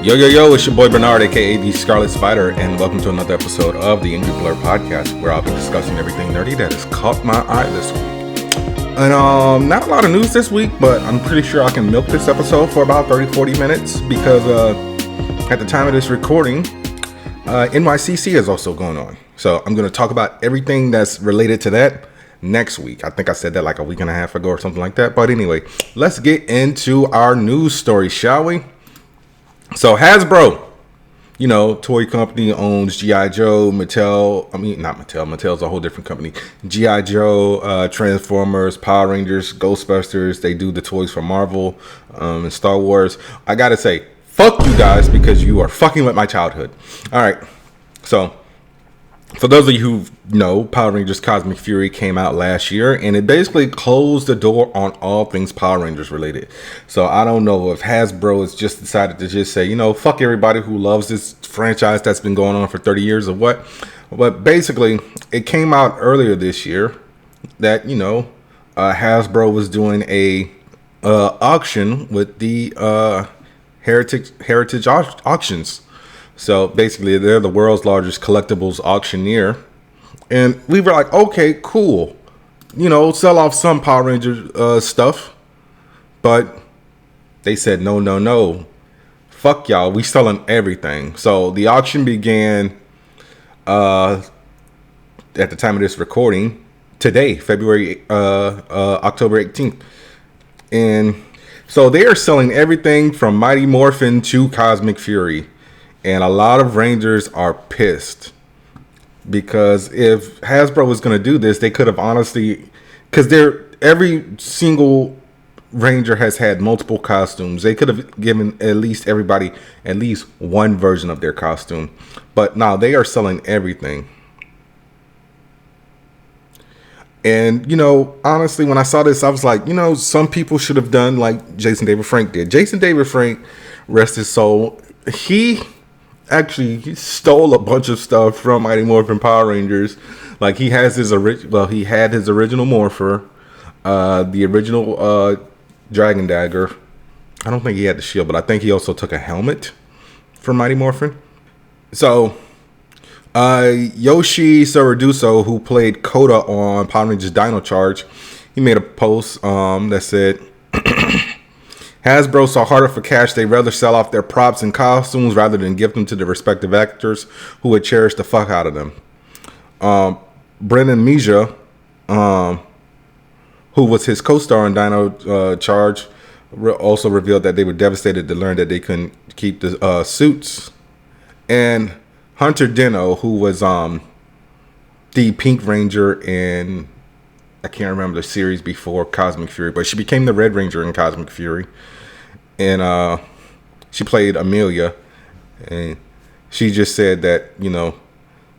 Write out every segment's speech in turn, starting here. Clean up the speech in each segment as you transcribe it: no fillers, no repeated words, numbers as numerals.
Yo, it's your boy Bernard, aka the Scarlet Spider, and welcome to another episode of the Angry Blerd podcast, where I'll be discussing everything nerdy that has caught my eye this week. And not a lot of news this week, but I'm pretty sure I can milk this episode for about 30-40 minutes, because at the time of this recording, NYCC is also going on. So I'm going to talk about everything that's related to that next week. I think I said that like a week and a half ago or something like that. But anyway, let's get into our news story, shall we? So Hasbro, toy company, owns G.I. Joe, Mattel's a whole different company. G.I. Joe, Transformers, Power Rangers, Ghostbusters. They do the toys for Marvel and Star Wars. I gotta say, fuck you guys, because you are fucking with my childhood. All right, so for those of you who know, Power Rangers Cosmic Fury came out last year, and it basically closed the door on all things Power Rangers related. So I don't know if Hasbro has just decided to just say, fuck everybody who loves this franchise that's been going on for 30 years or what. But basically, it came out earlier this year that, Hasbro was doing a auction with the Heritage Auctions. So basically, they're the world's largest collectibles auctioneer. And we were like, okay, cool. Sell off some Power Ranger stuff. But they said, no. Fuck y'all, we selling everything. So the auction began at the time of this recording today, October 18th. And so they are selling everything from Mighty Morphin to Cosmic Fury. And a lot of Rangers are pissed, because if Hasbro was going to do this, they could have honestly, because every single Ranger has had multiple costumes. They could have given at least everybody at least one version of their costume. But now they are selling everything. And, honestly, when I saw this, I was like, some people should have done like Jason David Frank did. Jason David Frank, rest his soul, he stole a bunch of stuff from Mighty Morphin Power Rangers. Like, he has he had his original Morpher, the original Dragon Dagger. I don't think he had the shield, but I think he also took a helmet from Mighty Morphin. So Yoshi Saraduso, who played Koda on Power Rangers Dino Charge, he made a post that said, Hasbro saw harder for cash. They'd rather sell off their props and costumes rather than give them to the respective actors who would cherish the fuck out of them. Brendan Mija, who was his co-star in Dino Charge, also revealed that they were devastated to learn that they couldn't keep the suits. And Hunter Dino, who was the Pink Ranger in, I can't remember the series before Cosmic Fury, but she became the Red Ranger in Cosmic Fury. And she played Amelia. And she just said that,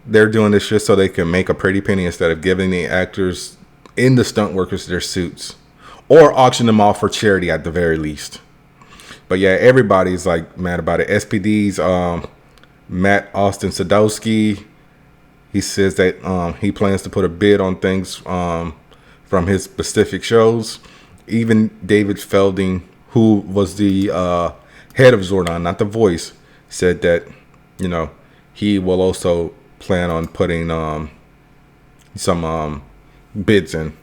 they're doing this just so they can make a pretty penny instead of giving the actors and the stunt workers their suits. Or auction them off for charity at the very least. But yeah, everybody's like mad about it. SPD's Matt Austin Sadowski, he says that he plans to put a bid on things from his specific shows. Even David Felding, who was the head of Zordon, not the voice, said that, he will also plan on putting some bids in.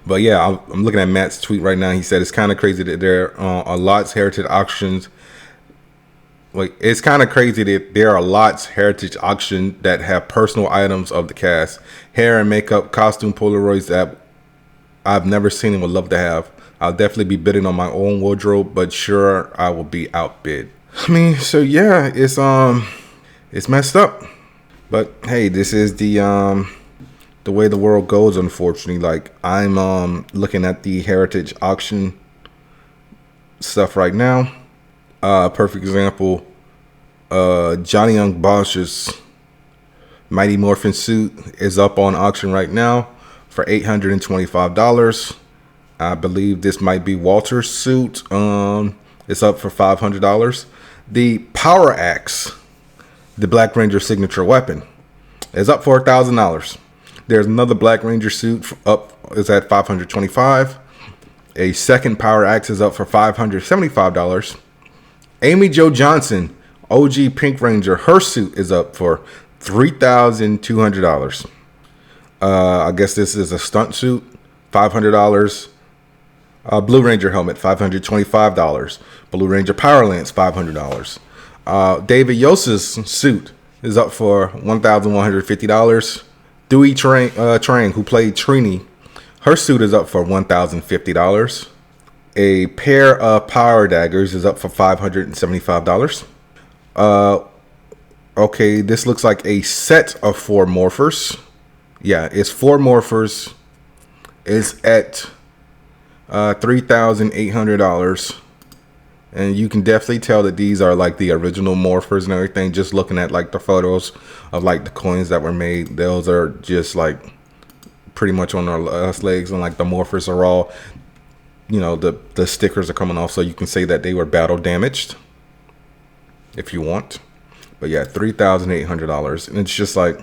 But yeah, I'm looking at Matt's tweet right now. He said it's kind of crazy that there are lots heritage auctions. It's kind of crazy that there are lots heritage auctions that have personal items of the cast, hair and makeup, costume Polaroids that I've never seen and would love to have. I'll definitely be bidding on my own wardrobe, but sure, I will be outbid. So yeah, it's messed up. But hey, this is the way the world goes, unfortunately. Like, I'm looking at the heritage auction stuff right now. Perfect example, Johnny Young Bosch's Mighty Morphin suit is up on auction right now for $825. I believe this might be Walter's suit. It's up for $500. The Power Axe, the Black Ranger signature weapon, is up for $1,000. There's another Black Ranger suit is at $525. A second Power Axe is up for $575. Amy Jo Johnson, OG Pink Ranger, her suit is up for $3,200. I guess this is a stunt suit, $500. Blue Ranger helmet, $525. Blue Ranger Power Lance, $500. David Yosa's suit is up for $1,150. Dewey Trang, who played Trini, her suit is up for $1,050. A pair of power daggers is up for $575. Okay, this looks like a set of 4 morphers. Yeah, it's 4 morphers. It's at $3,800. And you can definitely tell that these are like the original morphers and everything. Just looking at like the photos of like the coins that were made, those are just like pretty much on their last legs, and like the morphers are all, you know, the stickers are coming off, so you can say that they were battle damaged if you want. But yeah, $3,800. And it's just like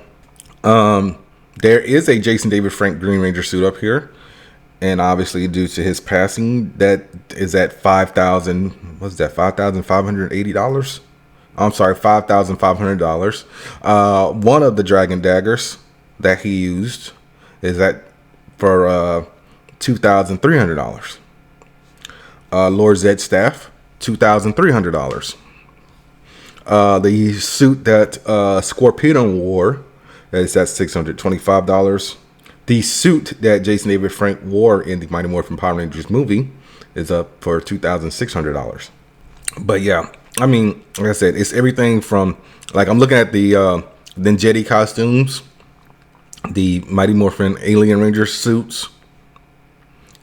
there is a Jason David Frank Green Ranger suit up here. And obviously, due to his passing, that is at $5,580. I'm sorry, $5,500. One of the Dragon Daggers that he used is for $2,300. Lord Zed Staff, $2,300. The suit that Scorpion wore is at $625. The suit that Jason David Frank wore in the Mighty Morphin Power Rangers movie is up for $2,600. But yeah, I mean, like I said, it's everything from, like, I'm looking at the Jedi costumes, the Mighty Morphin Alien Ranger suits.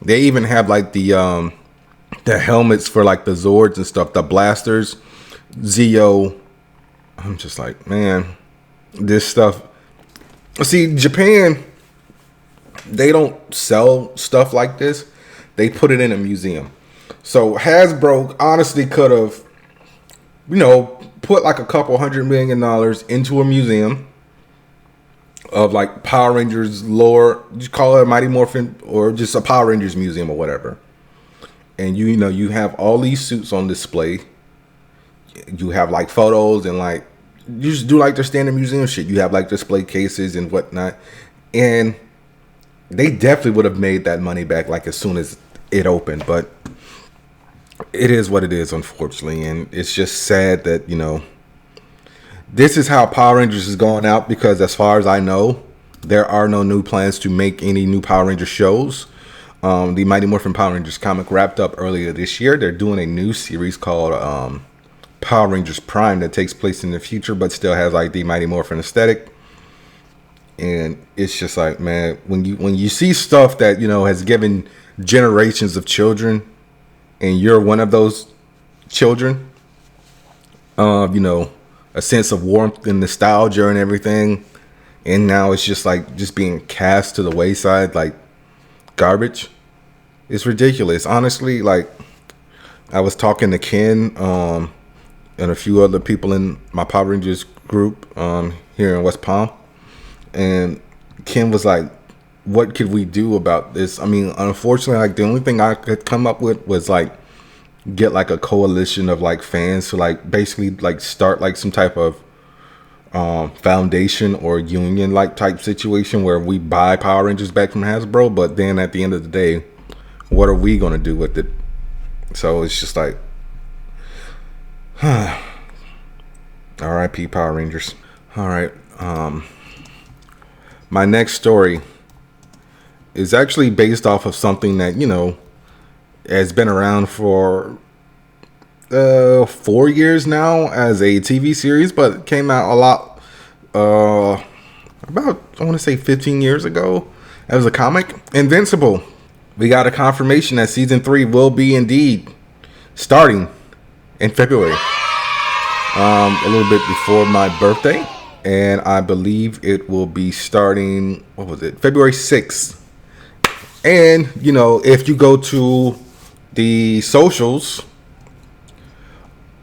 They even have like the helmets for like the Zords and stuff, the blasters, Zeo. I'm just like, man, this stuff. See, Japan, they don't sell stuff like this. They put it in a museum. So Hasbro honestly could have, you know, put like a couple $100 million into a museum of like Power Rangers lore. You call it a Mighty Morphin or just a Power Rangers museum or whatever. And you know, you have all these suits on display. You have like photos and like, you just do like their standard museum shit. You have like display cases and whatnot. And they definitely would have made that money back like as soon as it opened, but it is what it is, unfortunately. And it's just sad that, you know, this is how Power Rangers is going out, because as far as I know, there are no new plans to make any new Power Ranger shows. The Mighty Morphin Power Rangers comic wrapped up earlier this year. They're doing a new series called Power Rangers Prime that takes place in the future, but still has like the Mighty Morphin aesthetic. And it's just like, man, when you see stuff that, you know, has given generations of children, and you're one of those children, you know, a sense of warmth and nostalgia and everything, and now it's just like just being cast to the wayside like garbage. It's ridiculous, honestly. Like, I was talking to Ken and a few other people in my Power Rangers group here in West Palm. And Ken was like, what could we do about this? I mean, unfortunately, like, the only thing I could come up with was like get like a coalition of like fans to like basically like start like some type of foundation or union like type situation where we buy Power Rangers back from Hasbro. But then at the end of the day, what are we going to do with it? So it's just like, R.I.P. Power Rangers. All right. My next story is actually based off of something that, you know, has been around for 4 years now as a TV series, but it came out a lot about, I want to say 15 years ago as a comic. Invincible. We got a confirmation that season 3 will be indeed starting in February, a little bit before my birthday. And I believe it will be starting, what was it, February 6th. And, you know, if you go to the socials,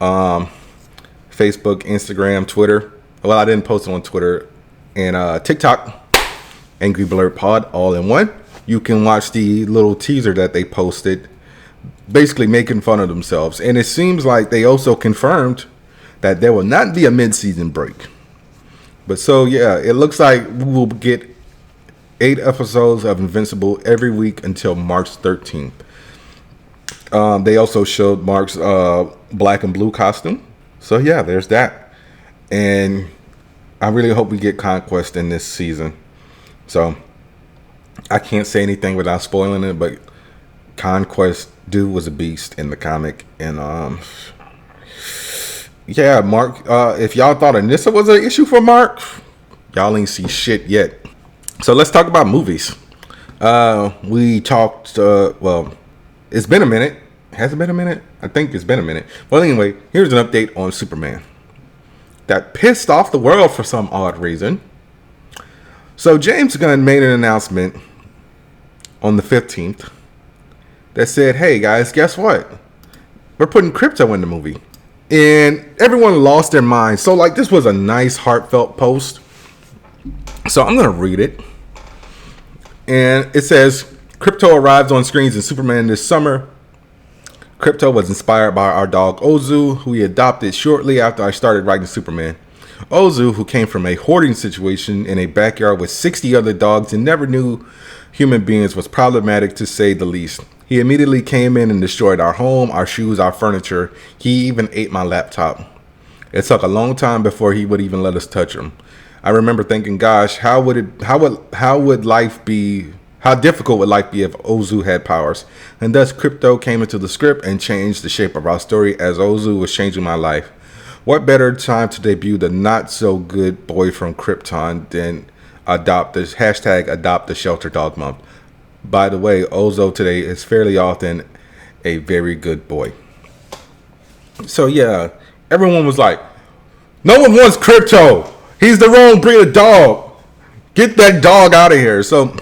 Facebook, Instagram, Twitter. Well, I didn't post it on Twitter. And TikTok, Angry Blerd Pod, all in one. You can watch the little teaser that they posted basically making fun of themselves. And it seems like they also confirmed that there will not be a mid-season break. But so, yeah, it looks like we will get 8 episodes of Invincible every week until March 13th. They also showed Mark's black and blue costume. So, yeah, there's that. And I really hope we get Conquest in this season. So, I can't say anything without spoiling it, but Conquest dude was a beast in the comic. And, yeah, Mark, if y'all thought Anissa was an issue for Mark, y'all ain't see shit yet. So let's talk about movies. We talked, well, it's been a minute. Has it been a minute? I think it's been a minute. Well, anyway, here's an update on Superman. That pissed off the world for some odd reason. So James Gunn made an announcement on the 15th that said, hey guys, guess what? We're putting crypto in the movie. And everyone lost their mind. So like this was a nice heartfelt post. So I'm going to read it. And it says, Crypto arrives on screens in Superman this summer. Crypto was inspired by our dog Ozu, who he adopted shortly after I started writing Superman. Ozu, who came from a hoarding situation in a backyard with 60 other dogs and never knew human beings, was problematic to say the least. He immediately came in and destroyed our home, our shoes, our furniture. He even ate my laptop. It took a long time before he would even let us touch him. I remember thinking, gosh, how difficult would life be if Ozu had powers? And thus Crypto came into the script and changed the shape of our story as Ozu was changing my life. What better time to debut the not so good boy from Krypton than adopt the shelter dog month? By the way, Ozu today is fairly often a very good boy. So yeah, everyone was like, no one wants Crypto. He's the wrong breed of dog. Get that dog out of here. So,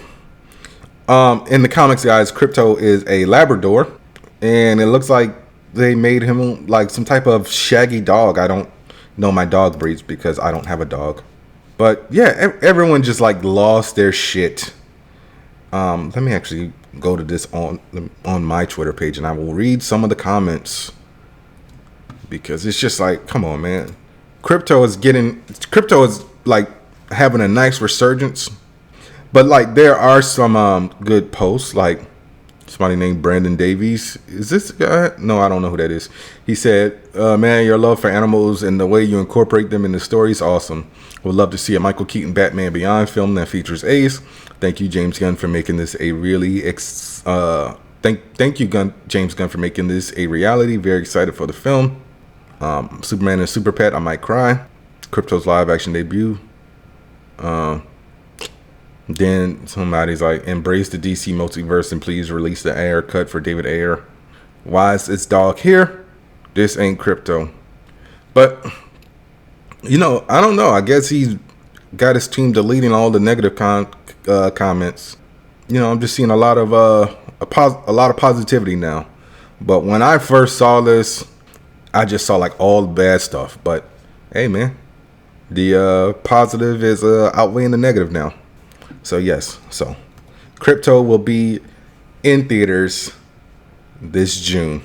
in the comics, guys, Crypto is a Labrador. And it looks like they made him like some type of shaggy dog. I don't know my dog breeds because I don't have a dog. But, yeah, everyone just like lost their shit. Let me actually go to this on my Twitter page. And I will read some of the comments. Because it's just like, come on, man. Crypto is like having a nice resurgence, but like there are some good posts. Like somebody named Brandon Davies. Is this guy? No, I don't know who that is. He said, man, your love for animals and the way you incorporate them in the story is awesome. Would love to see a Michael Keaton Batman Beyond film that features Ace. Thank you, James Gunn, for making this a really thank you, James Gunn, for making this a reality. Very excited for the film. Superman and Super Pet, I might cry. Crypto's live action debut. Then somebody's like, embrace the DC multiverse and please release the Ayer cut for David Ayer. Why is this dog here? This ain't Crypto. But, you know, I don't know. I guess he's got his team deleting all the negative comments. You know, I'm just seeing a lot of positivity now. But when I first saw this, I just saw like all the bad stuff. But hey, man, the positive is outweighing the negative now. So yes, so Crypto will be in theaters this June.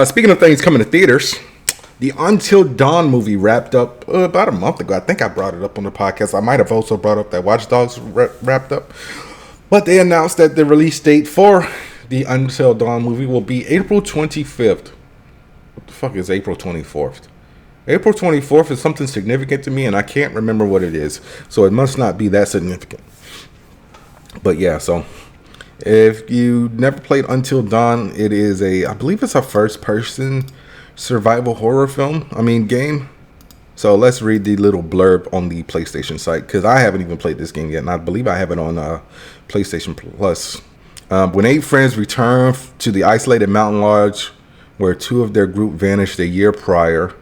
Speaking of things coming to theaters, the Until Dawn movie wrapped up about a month ago. I think I brought it up on the podcast. I might have also brought up that Watch Dogs wrapped up. But they announced that the release date for the Until Dawn movie will be April 25th. What the fuck is April 24th? April 24th is something significant to me, and I can't remember what it is. So it must not be that significant. But yeah, so if you never played Until Dawn, it is I believe it's a first-person survival horror game. So let's read the little blurb on the PlayStation site, because I haven't even played this game yet, and I believe I have it on PlayStation Plus. When 8 friends return to the isolated mountain lodge where 2 of their group vanished a year prior,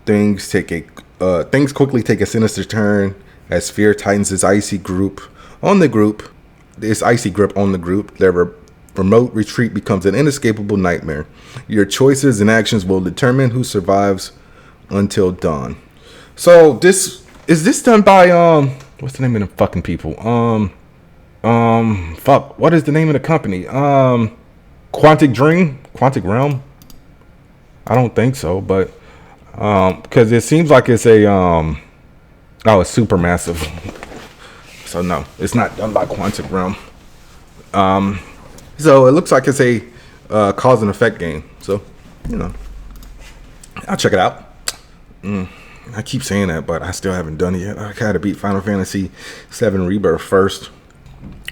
things quickly take a sinister turn as fear tightens its icy grip on the group. Their remote retreat becomes an inescapable nightmare. Your choices and actions will determine who survives until dawn. So this done by what's the name of the fucking people? What is the name of the company? Quantic Realm. I don't think so, but because it seems like it's a it's super massive. So no, it's not done by Quantic Realm. So it looks like it's a cause and effect game. So I'll check it out. I keep saying that, but I still haven't done it yet. I gotta beat Final Fantasy VII Rebirth first.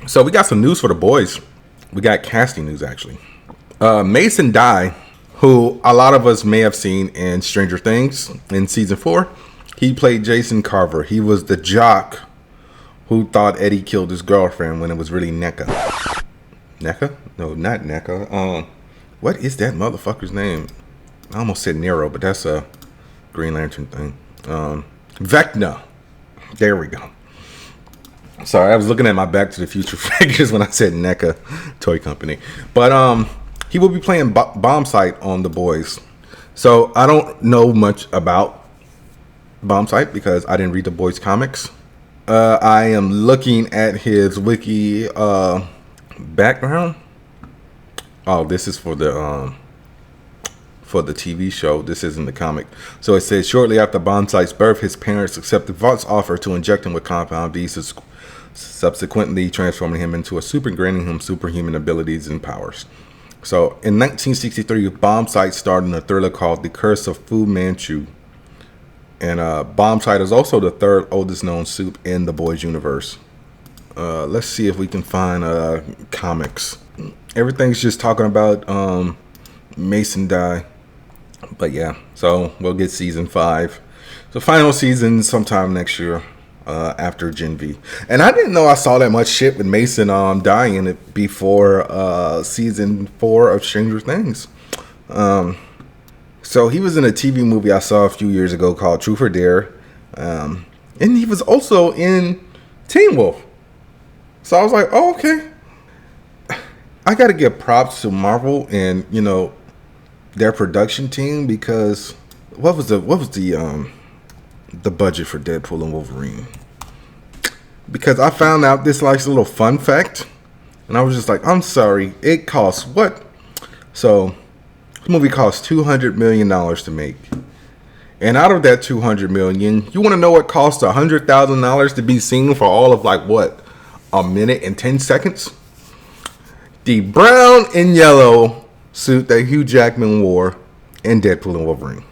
So we got some news for the boys. We got casting news actually. Mason Dye, who a lot of us may have seen in Stranger Things in season 4. He played Jason Carver. He was the jock who thought Eddie killed his girlfriend when it was really Nekka. Nekka? No, not Nekka. What is that motherfucker's name? I almost said Nero, but that's a Green Lantern thing. Vecna. There we go. Sorry, I was looking at my Back to the Future figures when I said NECA toy company. But he will be playing Bomb Sight on The Boys. So I don't know much about Bomb Sight because I didn't read The Boys comics. I am looking at his wiki background. Oh, this is for the TV show. This isn't the comic. So it says, shortly after Bomb Sight's birth, his parents accepted Vaught's offer to inject him with Compound V, subsequently transforming him into a super, granting him superhuman abilities and powers. So in 1963, Bomb Sight starred in a thriller called The Curse of Fu Manchu. And Bomb Sight is also the third oldest known suit in the Boys universe. Let's see if we can find comics. Everything's just talking about Mason Dye. But yeah, so we'll get season 5. So final season sometime next year after Gen V. And I didn't know I saw that much shit with Mason dying in it before season 4 of Stranger Things. So he was in a TV movie I saw a few years ago called Truth or Dare. And he was also in Teen Wolf. So I was like, oh, okay. I got to give props to Marvel and, their production team, because what was the budget for Deadpool and Wolverine? Because I found out this little fun fact, and I was just like, I'm sorry, it costs what? So this movie cost $200 million to make, and out of that $200 million, you want to know what cost $100,000 to be seen for all of a minute and 10 seconds? The brown and yellow suit that Hugh Jackman wore in Deadpool and Wolverine.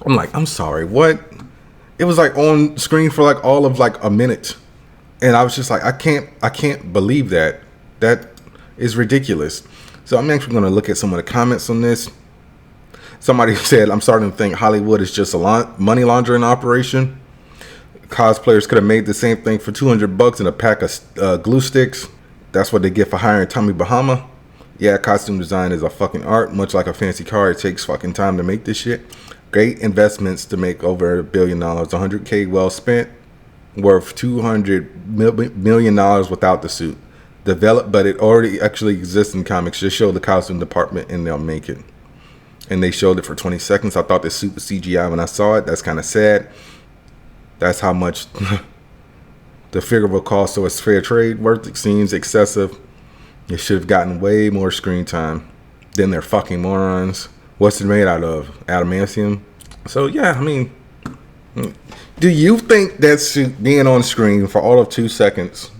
I'm like, I'm sorry, what? It was on screen for all of a minute, and I was just like, I can't believe that. That is ridiculous. So I'm actually going to look at some of the comments on this. Somebody said, I'm starting to think Hollywood is just a money laundering operation. Cosplayers could have made the same thing for $200 and a pack of glue sticks. That's what they get for hiring Tommy Bahama. Yeah, costume design is a fucking art. Much like a fancy car, it takes fucking time to make this shit. Great investments to make over $1 billion. $100K well spent, worth $200 million without the suit. Developed, but it already actually exists in comics. Just show the costume department and they'll make it. And they showed it for 20 seconds. I thought the suit was CGI when I saw it. That's kind of sad. That's how much the figure will cost. So it's fair trade worth. It seems excessive. It should have gotten way more screen time. Then they're fucking morons. What's it made out of? Adamantium? So yeah, I mean, do you think that suit being on screen for all of 2 seconds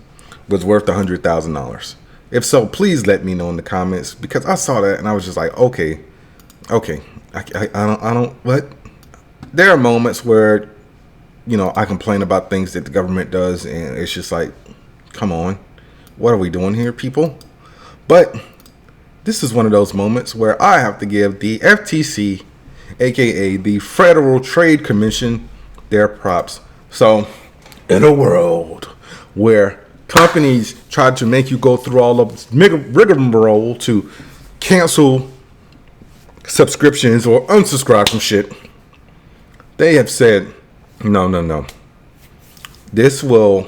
was worth $100,000? If so, please let me know in the comments, because I saw that and I was just like, okay. I don't, what? There are moments where, I complain about things that the government does, and it's just like, come on, what are we doing here, people? But this is one of those moments where I have to give the FTC, aka the Federal Trade Commission, their props. So in a world where companies try to make you go through all of this rigmarole to cancel subscriptions or unsubscribe from shit, they have said, no. This will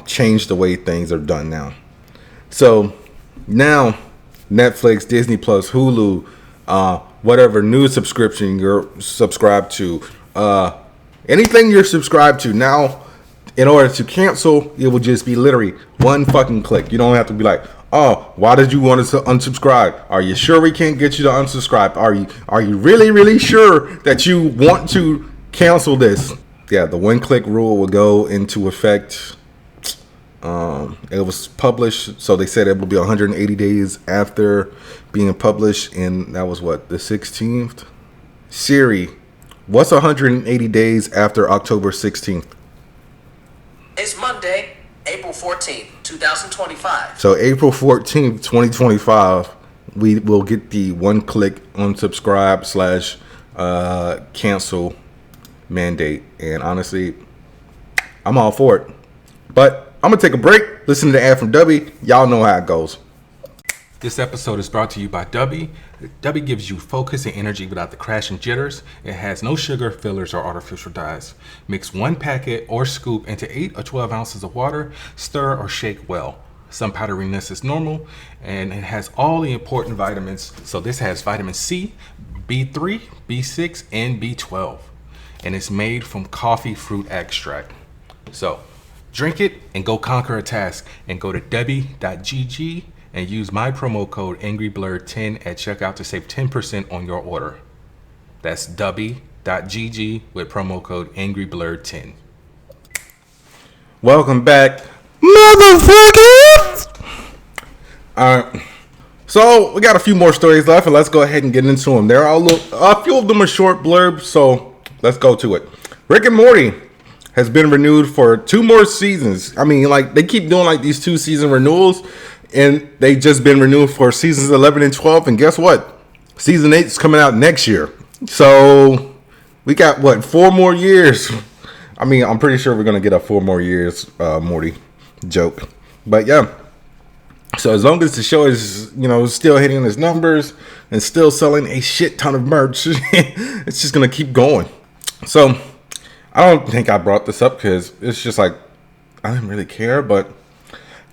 change the way things are done now. So now Netflix, Disney Plus, Hulu, whatever new subscription you're subscribed to, anything you're subscribed to now, in order to cancel, it will just be literally one fucking click. You don't have to be like, Oh, why did you want us to unsubscribe? Are you sure we can't get you to unsubscribe? Are you really sure that you want to cancel this? Yeah, the one-click rule will go into effect. It was published, so they said it will be 180 days after being published, and that was what, the 16th? Siri, what's 180 days after October 16th? It's Monday, April 14th, 2025. So April 14th, 2025, we will get the one-click unsubscribe / cancel mandate. And honestly, I'm all for it. But I'm going to take a break, listen to the ad from Dubby. Y'all know how it goes. This episode is brought to you by Dubby. Dubby gives you focus and energy without the crash and jitters. It has no sugar, fillers, or artificial dyes. Mix one packet or scoop into 8 or 12 ounces of water. Stir or shake well. Some powderiness is normal, and it has all the important vitamins. So this has vitamin C, B3, B6, and B12. And it's made from coffee fruit extract. So drink it and go conquer a task. And go to dubby.gg and use my promo code Angry Blerd 10 at checkout to save 10% on your order. That's dubby.gg with promo code Angry Blerd 10. Welcome back, motherfuckers! Alright, so we got a few more stories left, and let's go ahead and get into them. A few of them are short blurbs, so let's go to it. Rick and Morty has been renewed for 2 more seasons. I mean, like, they keep doing like these 2-season renewals, and they just been renewed for seasons 11 and 12. And guess what? Season 8 is coming out next year. So we got, what, 4 more years? I mean, I'm pretty sure we're going to get a 4 more years Morty joke. But yeah. So as long as the show is, still hitting its numbers and still selling a shit ton of merch, it's just going to keep going. So I don't think I brought this up because it's just like, I didn't really care, but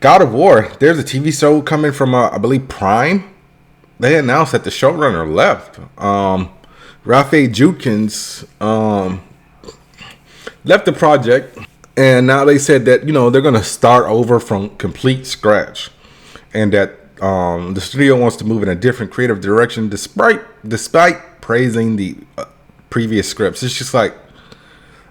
God of War, there's a TV show coming from, I believe, Prime. They announced that the showrunner left. Rafe Judkins left the project, and now they said that, they're going to start over from complete scratch, and that the studio wants to move in a different creative direction despite praising the previous scripts. It's just like,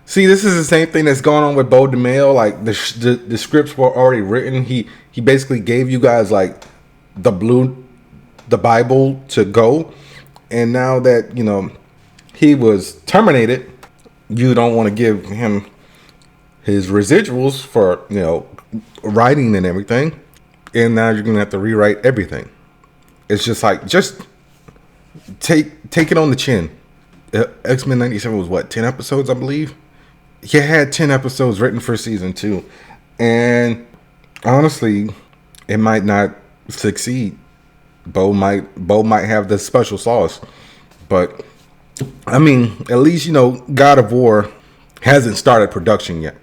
see, this is the same thing that's going on with Beau DeMille. Like, the scripts were already written. He basically gave you guys like the Bible to go, and now that he was terminated, you don't want to give him his residuals for writing and everything, and now you're gonna have to rewrite everything. It's just like, just take it on the chin. X-Men 97 was what, 10 episodes, I believe. He had 10 episodes written for season 2, and honestly, it might not succeed. Beau might have the special sauce, but I mean, at least God of War hasn't started production yet.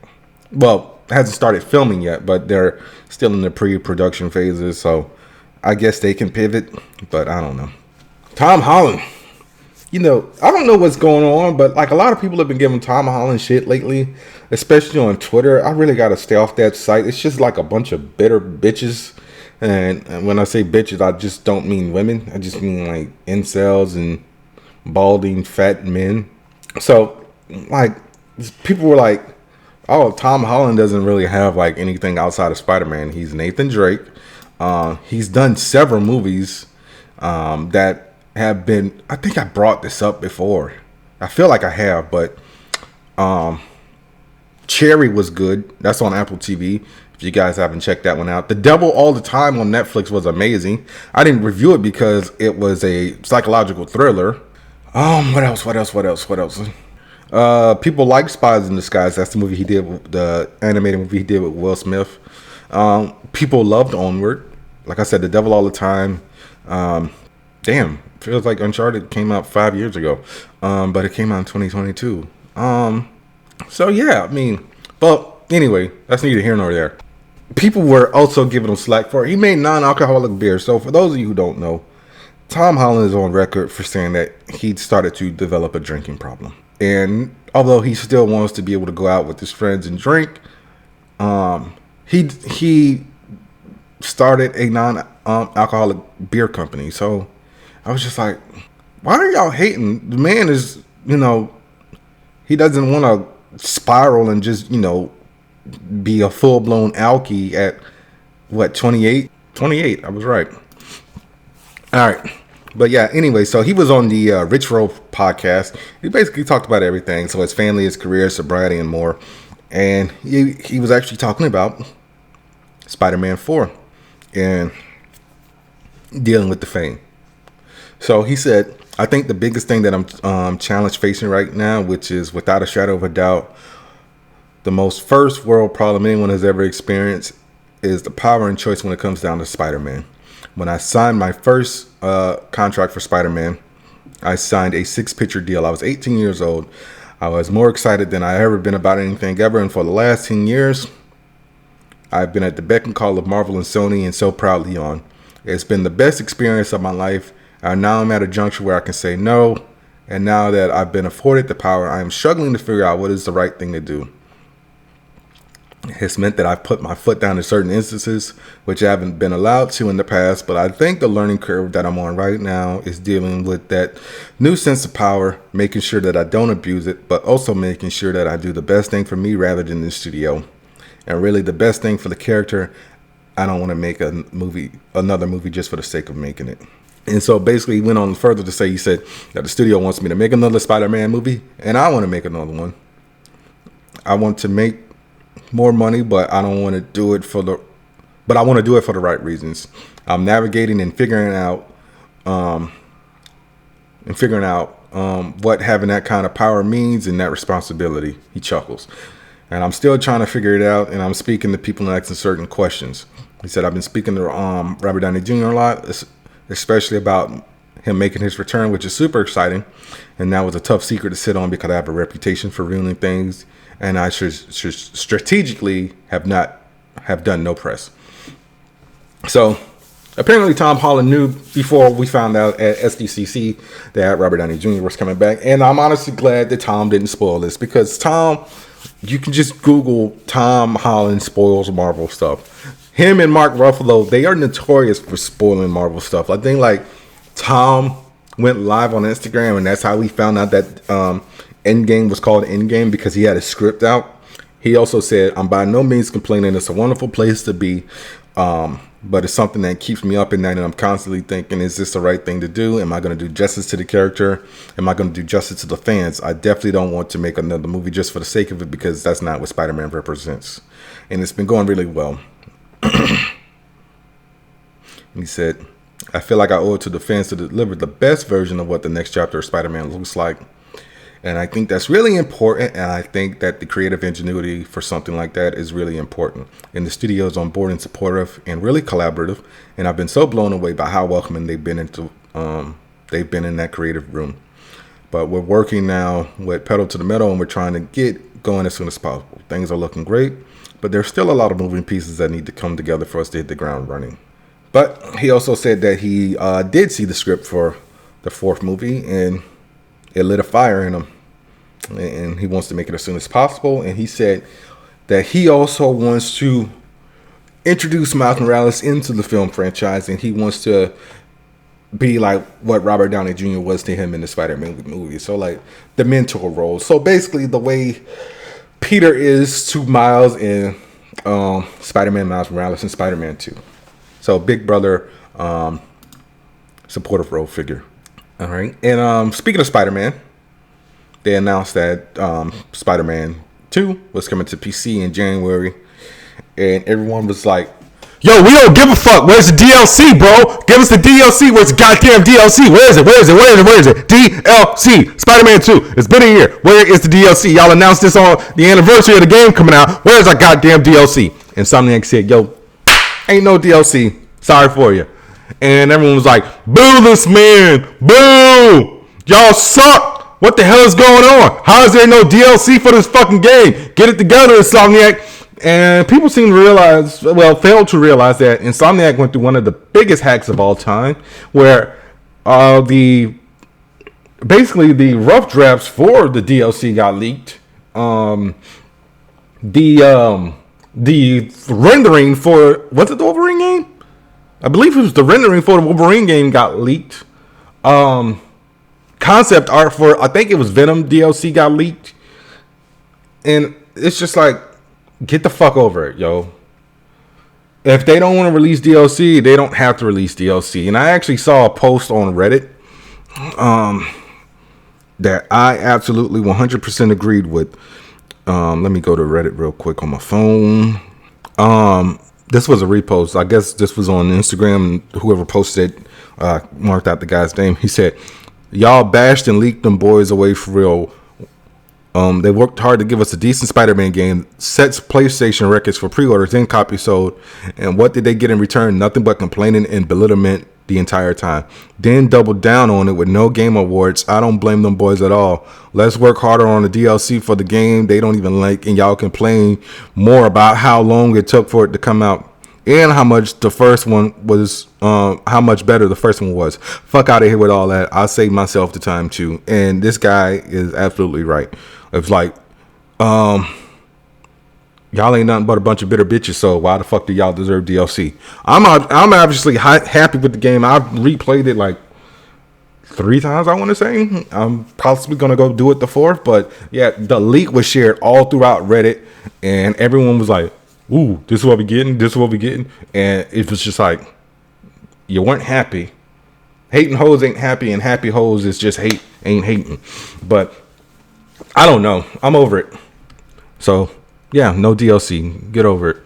Well, hasn't started filming yet, but they're still in the pre-production phases, so I guess they can pivot. But I don't know. Tom Holland. I don't know what's going on, but like, a lot of people have been giving Tom Holland shit lately, especially on Twitter. I really got to stay off that site. It's just like a bunch of bitter bitches. And when I say bitches, I just don't mean women. I just mean like incels and balding fat men. So like, people were like, oh, Tom Holland doesn't really have like anything outside of Spider-Man. He's Nathan Drake. He's done several movies that have been, I think I brought this up before. I feel like I have, but Cherry was good. That's on Apple TV. If you guys haven't checked that one out. The Devil All the Time on Netflix was amazing. I didn't review it because it was a psychological thriller. What else? People like Spies in Disguise. That's the movie he did, the animated movie he did with Will Smith. People loved Onward. Like I said, The Devil All the Time. Damn, feels like Uncharted came out 5 years ago, but it came out in 2022. So yeah, I mean, but anyway, that's neither here nor there. People were also giving him slack for it. He made non-alcoholic beer. So for those of you who don't know, Tom Holland is on record for saying that he started to develop a drinking problem. And although he still wants to be able to go out with his friends and drink, he started a non-alcoholic beer company. So I was just like, why are y'all hating? The man is, he doesn't want to spiral and just, be a full-blown alky at, what, 28? 28, I was right. All right. But yeah, anyway, so he was on the Rich Roll podcast. He basically talked about everything. So his family, his career, sobriety, and more. And he was actually talking about Spider-Man 4 and dealing with the fame. So he said, I think the biggest thing that I'm challenge facing right now, which is without a shadow of a doubt, the most first world problem anyone has ever experienced, is the power and choice when it comes down to Spider-Man. When I signed my first contract for Spider-Man, I signed a 6-picture deal. I was 18 years old. I was more excited than I ever been about anything ever. And for the last 10 years, I've been at the beck and call of Marvel and Sony, and so proudly on. It's been the best experience of my life. And now I'm at a juncture where I can say no. And now that I've been afforded the power, I am struggling to figure out what is the right thing to do. It's meant that I've put my foot down in certain instances, which I haven't been allowed to in the past. But I think the learning curve that I'm on right now is dealing with that new sense of power, making sure that I don't abuse it, but also making sure that I do the best thing for me rather than the studio. And really the best thing for the character. I don't want to make another movie just for the sake of making it. And so basically he went on further to say, he said that the studio wants me to make another Spider-Man movie, and I want to make another one. I want to make more money, but I don't want to do it but I want to do it for the right reasons. I'm navigating and figuring out what having that kind of power means and that responsibility. He chuckles. And I'm still trying to figure it out, and I'm speaking to people and asking certain questions. He said, I've been speaking to Robert Downey Jr. a lot, especially about him making his return, which is super exciting. And that was a tough secret to sit on because I have a reputation for ruining things, and I should strategically have done no press. So apparently Tom Holland knew before we found out at SDCC that Robert Downey Jr. was coming back. And I'm honestly glad that Tom didn't spoil this, because you can just Google Tom Holland spoils Marvel stuff. Him and Mark Ruffalo, they are notorious for spoiling Marvel stuff. I think Tom went live on Instagram, and that's how we found out that Endgame was called Endgame, because he had a script out. He also said, I'm by no means complaining. It's a wonderful place to be. But it's something that keeps me up at night, and I'm constantly thinking, is this the right thing to do? Am I going to do justice to the character? Am I going to do justice to the fans? I definitely don't want to make another movie just for the sake of it, because that's not what Spider-Man represents. And it's been going really well. He said, I feel like I owe it to the fans to deliver the best version of what the next chapter of Spider-Man looks like. And I think that's really important. And I think that the creative ingenuity for something like that is really important. And the studio is on board and supportive and really collaborative. And I've been so blown away by how welcoming they've been in that creative room. But we're working now with pedal to the metal, and we're trying to get going as soon as possible. Things are looking great, but there's still a lot of moving pieces that need to come together for us to hit the ground running. But he also said that he did see the script for the fourth movie, and it lit a fire in him. And he wants to make it as soon as possible. And he said that he also wants to introduce Miles Morales into the film franchise, and he wants to be like what Robert Downey Jr. was to him in the Spider-Man movie. So like the mentor role. So basically the way Peter is to Miles in Spider-Man Miles Morales and Spider-Man 2. So big brother, supportive role figure. All right. And speaking of Spider-Man, they announced that Spider-Man 2 was coming to PC in January. And everyone was like, yo, we don't give a fuck. Where's the DLC, bro? Give us the DLC. Where's the goddamn DLC? Where is it? Where is it? Where is it? Where is it? DLC. Spider-Man 2. It's been a year. Where is the DLC? Y'all announced this on the anniversary of the game coming out. Where's our goddamn DLC? And Insomniac said, yo, ain't no DLC. Sorry for you. And everyone was like, boo this man. Boo. Y'all suck. What the hell is going on? How is there no DLC for this fucking game? Get it together, Insomniac. And people seem to realize, failed to realize that Insomniac went through one of the biggest hacks of all time, where basically the rough drafts for the DLC got leaked. The the rendering for, was it the Wolverine game? I believe it was the rendering for the Wolverine game got leaked. Concept art for, I think it was Venom DLC got leaked. And it's just like, get the fuck over it, yo. If they don't want to release DLC, they don't have to release DLC. And I actually saw a post on Reddit that I absolutely 100% agreed with. Let me go to Reddit real quick on my phone. This was a repost. I guess this was on Instagram. Whoever posted marked out the guy's name. He said, y'all bashed and leaked them boys away for real. They worked hard to give us a decent Spider-Man game, sets PlayStation records for pre-orders and copies sold, and what did they get in return? Nothing but complaining and belittlement the entire time. Then doubled down on it with no game awards. I don't blame them boys at all. Let's work harder on the DLC for the game they don't even like, and y'all complain more about how long it took for it to come out and how much the first one was, how much better the first one was. Fuck out of here with all that. I'll save myself the time too. And this guy is absolutely right. It's like, y'all ain't nothing but a bunch of bitter bitches, so why the fuck do y'all deserve DLC? I'm obviously happy with the game. I've replayed it like 3 times, I want to say. I'm possibly going to go do it the 4th, but yeah, the leak was shared all throughout Reddit, and everyone was like, ooh, this is what we getting, this is what we getting, and it was just like, you weren't happy. Hating hoes ain't happy, and happy hoes is just hate, ain't hating. But I don't know. I'm over it. So, yeah, no DLC. Get over it.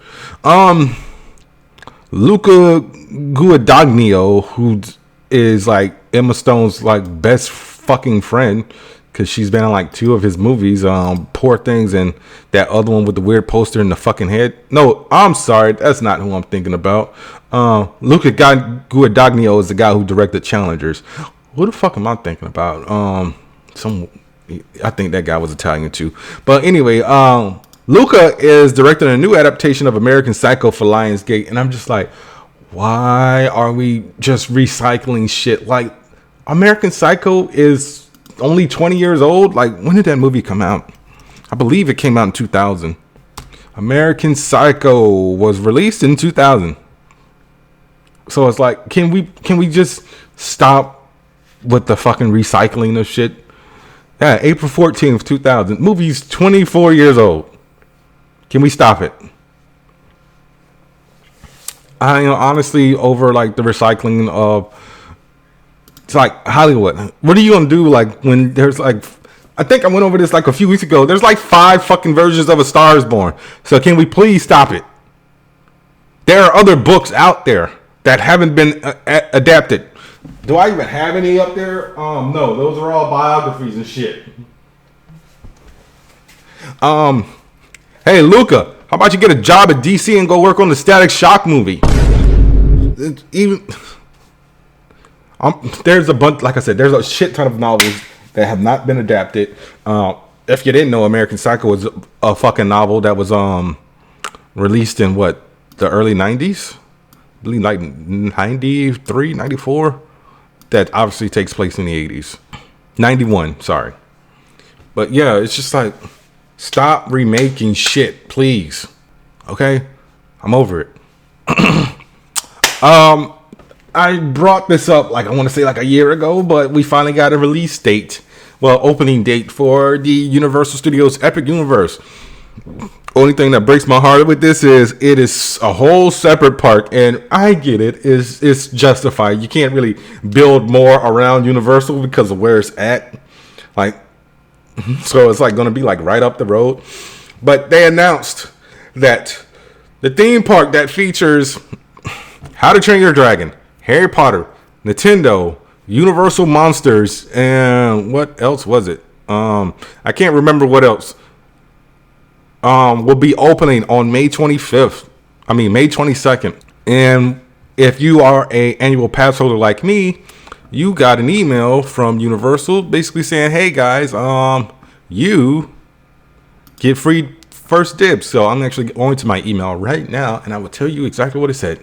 Luca Guadagnino, who is like Emma Stone's like best fucking friend, because she's been in like 2 of his movies, Poor Things and that other one with the weird poster in the fucking head. No, I'm sorry. That's not who I'm thinking about. Luca Guadagnino is the guy who directed Challengers. Who the fuck am I thinking about? I think that guy was Italian too. But anyway, Luca is directing a new adaptation of American Psycho for Lionsgate, and I'm just like, why are we just recycling shit? Like, American Psycho is only 20 years old. Like, when did that movie come out? I believe it came out in 2000. American Psycho was released in 2000. So it's like, can we just stop with the fucking recycling of shit? Yeah, April 14th, 2000. Movie's 24 years old. Can we stop it? I honestly over like the recycling of, it's like Hollywood. What are you gonna do like when there's like, I think I went over this like a few weeks ago. There's like 5 fucking versions of A Star Is Born. So can we please stop it? There are other books out there that haven't been adapted. Do I even have any up there? No, those are all biographies and shit. Hey, Luca, how about you get a job at DC and go work on the Static Shock movie? There's a bunch, like I said, there's a shit ton of novels that have not been adapted. If you didn't know, American Psycho was a fucking novel that was released in what, the early 90s? I believe like 93, 94. That obviously takes place in the 80s. 91, sorry. But yeah, it's just like, stop remaking shit, please. Okay? I'm over it. I brought this up, like I want to say like a year ago, but we finally got a release date. Well, opening date for the Universal Studios Epic Universe. Only thing that breaks my heart with this is it is a whole separate park, and I get it. It's justified. You can't really build more around Universal because of where it's at. Like, so it's like going to be like right up the road. But they announced that the theme park that features How to Train Your Dragon, Harry Potter, Nintendo, Universal Monsters, and what else was it? I can't remember what else. Will be opening on May 22nd. And if you are a annual pass holder like me, you got an email from Universal basically saying, hey guys, you get free first dibs. So I'm actually going to my email right now and I will tell you exactly what it said.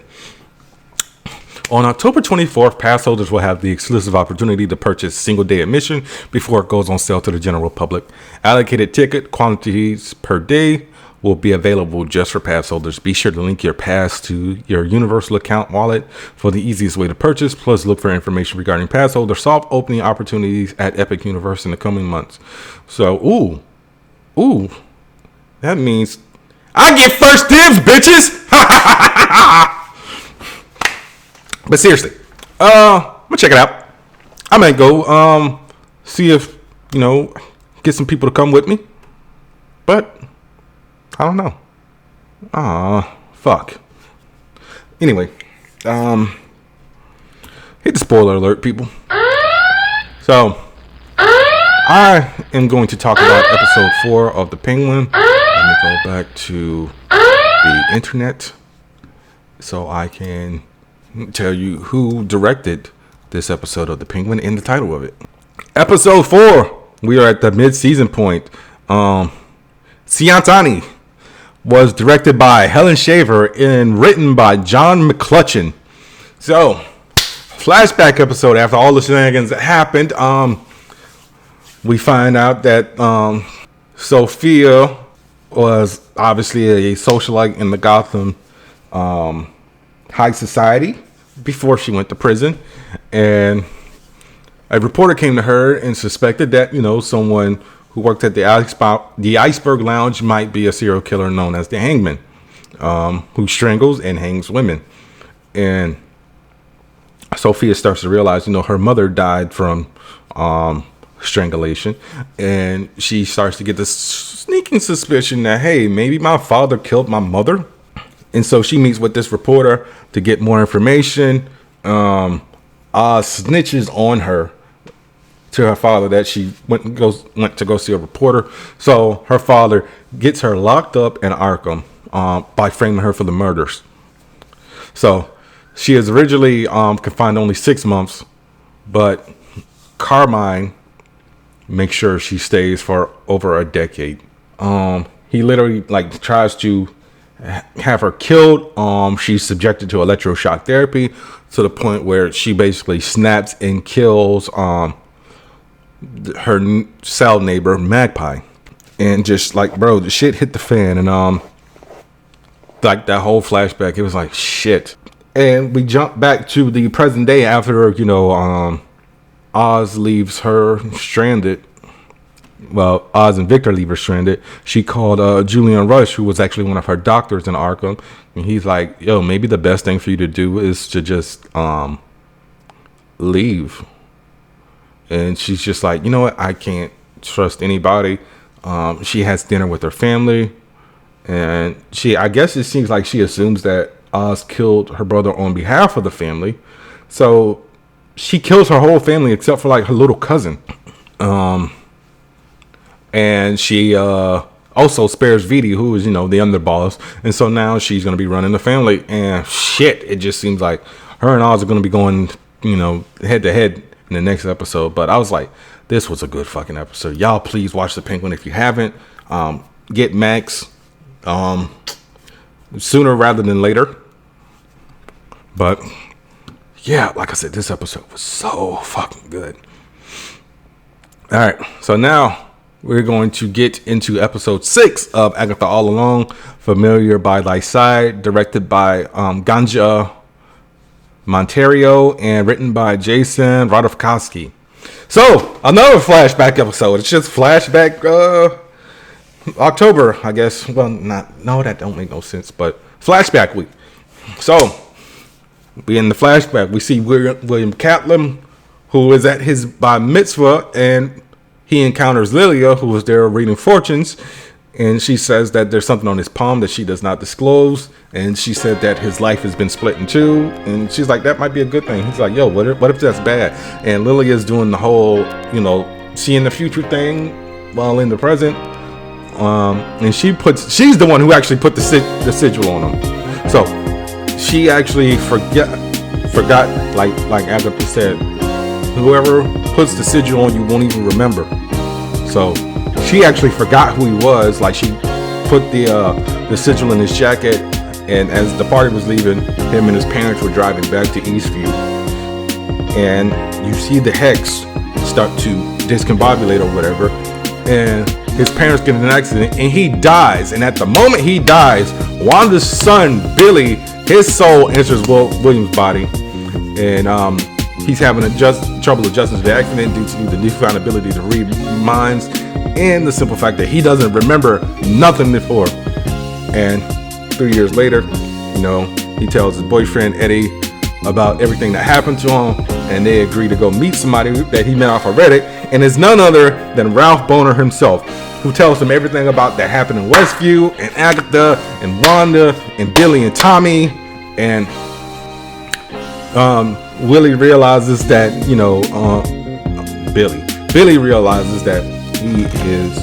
On October 24th, pass holders will have the exclusive opportunity to purchase single-day admission before it goes on sale to the general public. Allocated ticket quantities per day will be available just for pass holders. Be sure to link your pass to your Universal account wallet for the easiest way to purchase. Plus, look for information regarding pass holder soft opening opportunities at Epic Universe in the coming months. So, ooh, that means I get first dibs, bitches. But seriously, I'm gonna check it out. I might go see if get some people to come with me, but I don't know. Fuck. Anyway, hit the spoiler alert, people. So, I am going to talk about episode 4 of The Penguin. Let me go back to the internet so I can tell you who directed this episode of The Penguin and the title of it. Episode 4. We are at the mid-season point. Ciantani was directed by Helen Shaver and written by John McClutchan. So, flashback episode after all the shenanigans that happened. We find out that Sophia was obviously a socialite in the Gotham high society before she went to prison, and a reporter came to her and suspected that someone who worked at the Iceberg Lounge might be a serial killer known as the Hangman, who strangles and hangs women. And Sophia starts to realize, her mother died from strangulation, and she starts to get this sneaking suspicion that, hey, maybe my father killed my mother. And so she meets with this reporter to get more information. Snitches on her to her father that she went to go see a reporter. So her father gets her locked up in Arkham by framing her for the murders. So she is originally confined only 6 months, but Carmine makes sure she stays for over a decade. He literally tries to have her killed. She's subjected to electroshock therapy to the point where she basically snaps and kills her cell neighbor Magpie. And just bro, the shit hit the fan. And that whole flashback, it was like shit. And we jump back to the present day after Oz leaves her stranded. Well, Oz and Victor leave her stranded. She called Julian Rush, who was actually one of her doctors in Arkham, and he's like, yo, maybe the best thing for you to do is to just leave. And she's just like, you know what, I can't trust anybody. She has dinner with her family, and I guess it seems like she assumes that Oz killed her brother on behalf of the family. So she kills her whole family except for her little cousin. And she also spares Vidi, who is, the underboss. And so now she's going to be running the family. And shit, it just seems like her and Oz are going to be going, head to head in the next episode. But I was like, this was a good fucking episode. Y'all please watch The Penguin if you haven't. Get Max sooner rather than later. But yeah, like I said, this episode was so fucking good. All right, so now we're going to get into episode 6 of Agatha All Along, Familiar by Thy Side, directed by Ganja Monterio and written by Jason Rodofsky. So, another flashback episode. It's just flashback October, I guess. Well, that don't make no sense, but flashback week. So, we in the flashback. We see William Catlin, who is at his bar mitzvah, and he encounters Lilia, who was there reading fortunes, and she says that there's something on his palm that she does not disclose, and she said that his life has been split in two, and she's like, that might be a good thing. He's like, yo, what if that's bad? And Lilia's doing the whole, seeing the future thing while in the present, and she's the one who actually put the sigil on him. So she actually forgot, like Agatha said, whoever puts the sigil on you won't even remember. So she actually forgot who he was. Like, she put the sigil in his jacket, and as the party was leaving, him and his parents were driving back to Eastview, and you see the hex start to discombobulate or whatever, and his parents get in an accident and he dies. And at the moment he dies, Wanda's son, Billy, his soul enters William's body. And he's having trouble adjusting to the accident due to the newfound ability to read minds and the simple fact that he doesn't remember nothing before. And 3 years later, he tells his boyfriend Eddie about everything that happened to him, and they agree to go meet somebody that he met off of Reddit, and it's none other than Ralph Boner himself, who tells him everything about that happened in Westview, and Agatha, and Wanda, and Billy and Tommy. And Willie realizes that, Billy realizes that he is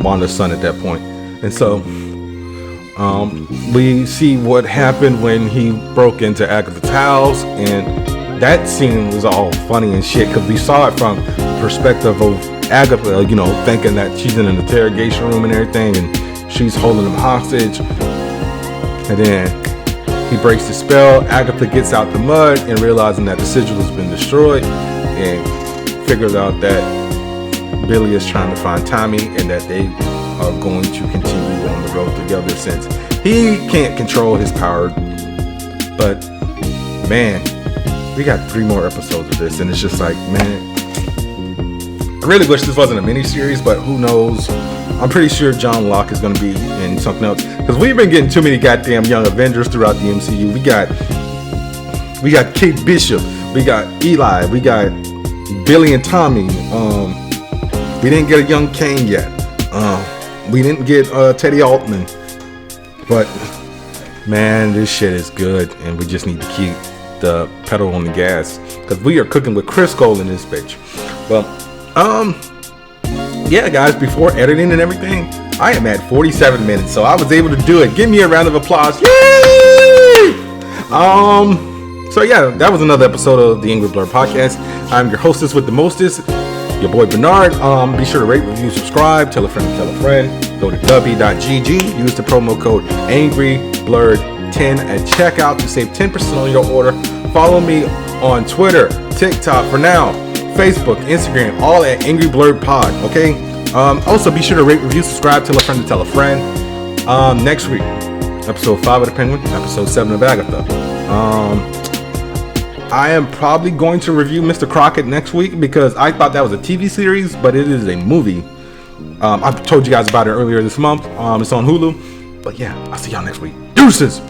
Wanda's son at that point. And so we see what happened when he broke into Agatha's house, and that scene was all funny and shit because we saw it from the perspective of Agatha, thinking that she's in an interrogation room and everything, and she's holding him hostage. And then he breaks the spell. Agatha gets out the mud and realizing that the sigil has been destroyed, and figures out that Billy is trying to find Tommy and that they are going to continue on the road together since he can't control his power. But man, we got 3 more episodes of this, and it's just like, man, I really wish this wasn't a miniseries, but who knows? I'm pretty sure John Locke is going to be in something else, because we've been getting too many goddamn Young Avengers throughout the MCU. We got Kate Bishop, we got Eli, we got Billy and Tommy. We didn't get a young Kane yet. We didn't get Teddy Altman. But man, this shit is good, and we just need to keep the pedal on the gas, because we are cooking with Crisco in this bitch. Well, yeah, guys, before editing and everything, I am at 47 minutes, so I was able to do it. Give me a round of applause. Yay! So yeah, that was another episode of the Angry Blerd podcast. I'm your hostess with the mostest, your boy Bernard. Be sure to rate, review, subscribe, tell a friend. Go to w.gg, use the promo code AngryBlerd10 at checkout to save 10% on your order. Follow me on Twitter, TikTok for now, Facebook, Instagram, all at Angry Blerd Pod, okay? Also, be sure to rate, review, subscribe, tell a friend. Next week, episode 5 of The Penguin, episode 7 of Agatha. I am probably going to review Mr. Crockett next week because I thought that was a TV series, but it is a movie. I told you guys about it earlier this month. It's on Hulu. But yeah, I'll see y'all next week. Deuces!